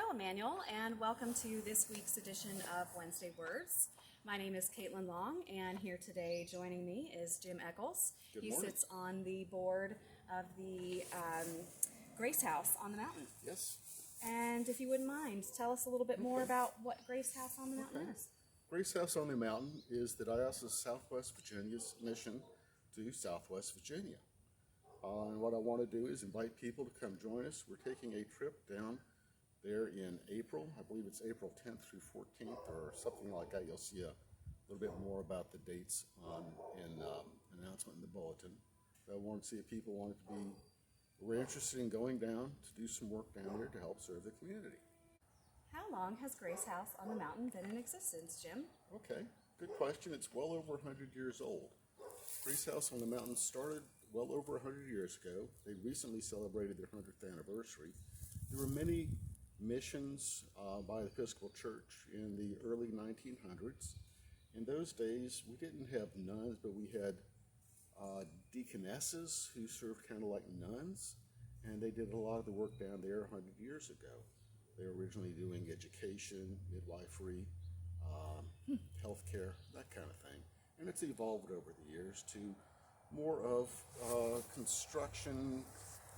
Hello, Emmanuel, and welcome to this week's edition of Wednesday Words. My name is Caitlin Long, and here today joining me is Jim Echols. He sits on the board of the Grace House on the Mountain. Yes. And if you wouldn't mind, tell us a little bit more about what Grace House on the Mountain is. Grace House on the Mountain is the Diocese of Southwest Virginia's mission to Southwest Virginia. And what I want to do is invite people to come join us. We're taking a trip down there in April. I believe it's April 10th through 14th or something like that. You'll see a little bit more about the dates in announcement in the bulletin. But I want to see if people want to be, we're interested in going down to do some work down there to help serve the community. How long has Grace House on the Mountain been in existence, Jim? Okay, good question. It's well over 100 years old. Grace House on the Mountain started well over 100 years ago. They recently celebrated their 100th anniversary. There were many missions by the Episcopal Church in the early 1900s. In those days, we didn't have nuns, but we had deaconesses who served kind of like nuns, and they did a lot of the work down there 100 years ago. They were originally doing education, midwifery, healthcare, that kind of thing. And it's evolved over the years to more of construction,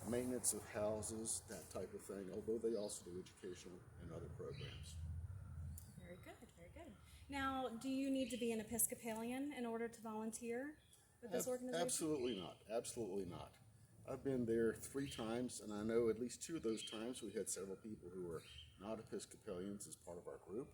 maintenance of houses, that type of thing, although they also do educational and other programs. Very good, very good. Now, do you need to be an Episcopalian in order to volunteer with this organization? Absolutely not, absolutely not. I've been there 3 times, and I know at least 2 of those times we had several people who were not Episcopalians as part of our group.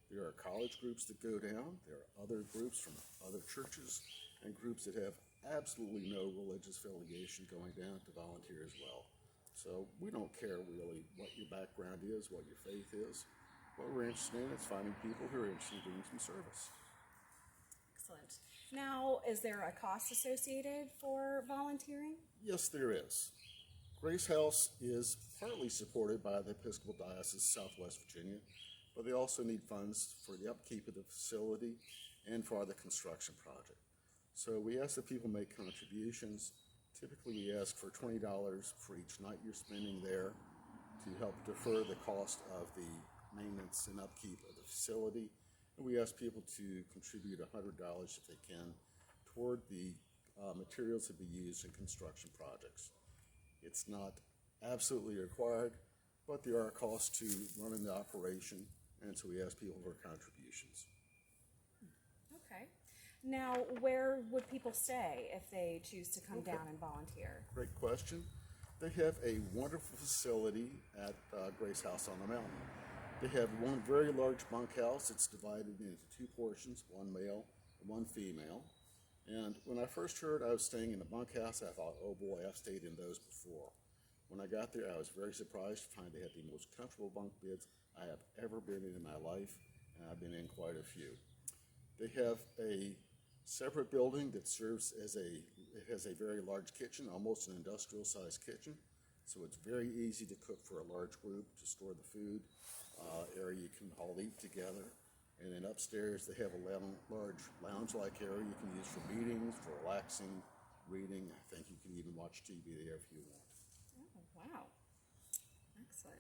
There are college groups that go down. There are other groups from other churches and groups that have absolutely no religious affiliation going down to volunteer as well. So we don't care really what your background is, what your faith is. What we're interested in is finding people who are interested in doing some service. Excellent. Now, is there a cost associated for volunteering? Yes, there is. Grace House is partly supported by the Episcopal Diocese of Southwest Virginia, but they also need funds for the upkeep of the facility and for the construction project. So we ask that people make contributions. Typically we ask for $20 for each night you're spending there to help defer the cost of the maintenance and upkeep of the facility. And we ask people to contribute $100 if they can toward the materials that be used in construction projects. It's not absolutely required, but there are costs to running the operation, and so we ask people for contributions. Okay. Now, where would people stay if they choose to come down and volunteer? Great question. They have a wonderful facility at Grace House on the Mountain. They have one very large bunkhouse. It's divided into 2 portions, one male and one female. And when I first heard I was staying in the bunkhouse, I thought, oh boy, I've stayed in those before. When I got there, I was very surprised to find they had the most comfortable bunk beds I have ever been in my life, and I've been in quite a few. They have a separate building that serves as it has a very large kitchen, almost an industrial-sized kitchen. So it's very easy to cook for a large group, to store the food, area you can all eat together. And then upstairs they have a large lounge-like area you can use for meetings, for relaxing, reading. I think you can even watch TV there if you want. Oh, wow. Excellent.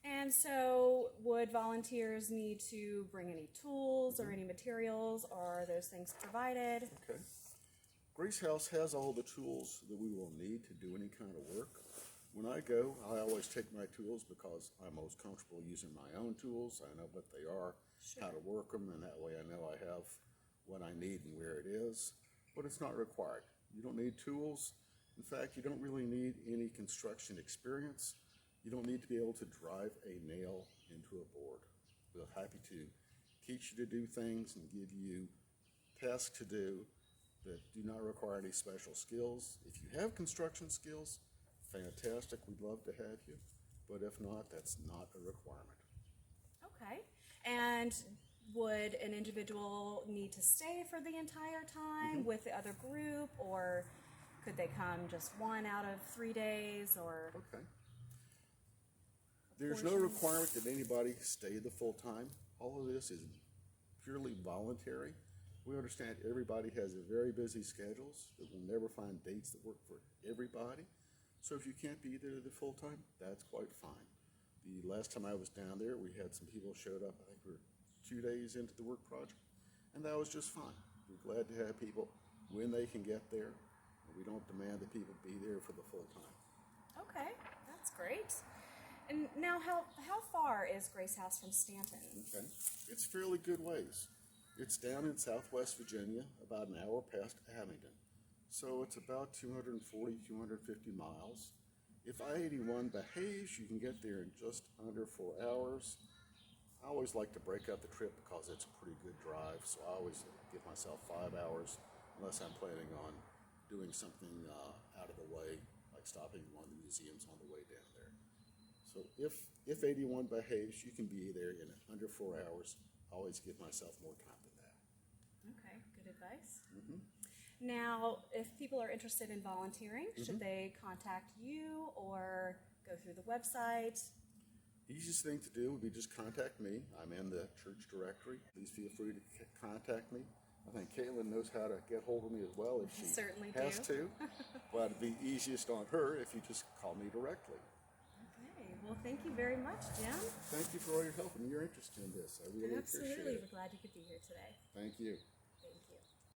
And so would volunteers need to bring any tools or any materials, or are those things provided? Okay. Grace House has all the tools that we will need to do any kind of work. When I go, I always take my tools because I'm most comfortable using my own tools. I know what they are, how to work them, and that way I know I have what I need and where it is. But it's not required. You don't need tools. In fact, you don't really need any construction experience. You don't need to be able to drive a nail into a board. We're happy to teach you to do things and give you tasks to do that do not require any special skills. If you have construction skills, fantastic, we'd love to have you. But if not, that's not a requirement. Okay. And would an individual need to stay for the entire time with the other group, or could they come just 1 out of 3 days, or? Okay. There's no requirement that anybody stay the full time. All of this is purely voluntary. We understand everybody has a very busy schedules, that we'll never find dates that work for everybody. So if you can't be there the full time, that's quite fine. The last time I was down there, we had some people showed up. I think we were 2 days into the work project, and that was just fine. We're glad to have people when they can get there. We don't demand that people be there for the full time. Okay, that's great. And now, how far is Grace House from Stanton? Okay, it's fairly good ways. It's down in southwest Virginia, about an hour past Abingdon. So it's about 240, 250 miles. If I-81 behaves, you can get there in just under 4 hours. I always like to break up the trip because it's a pretty good drive, so I always give myself 5 hours unless I'm planning on doing something out of the way, like stopping in one of the museums on the way down there. So if 81 behaves, you can be there in under 4 hours. I always give myself more time than that. Okay, good advice. Now, if people are interested in volunteering, should they contact you or go through the website? Easiest thing to do would be just contact me. I'm in the church directory. Please feel free to contact me. I think Caitlin knows how to get hold of me as well if she Certainly has do. to. But it'd be easiest on her if you just call me directly. Okay, well, thank you very much, Jim. Thank you for all your help and your interest in this. I really appreciate Absolutely, it. we're glad you could be here today. Thank you.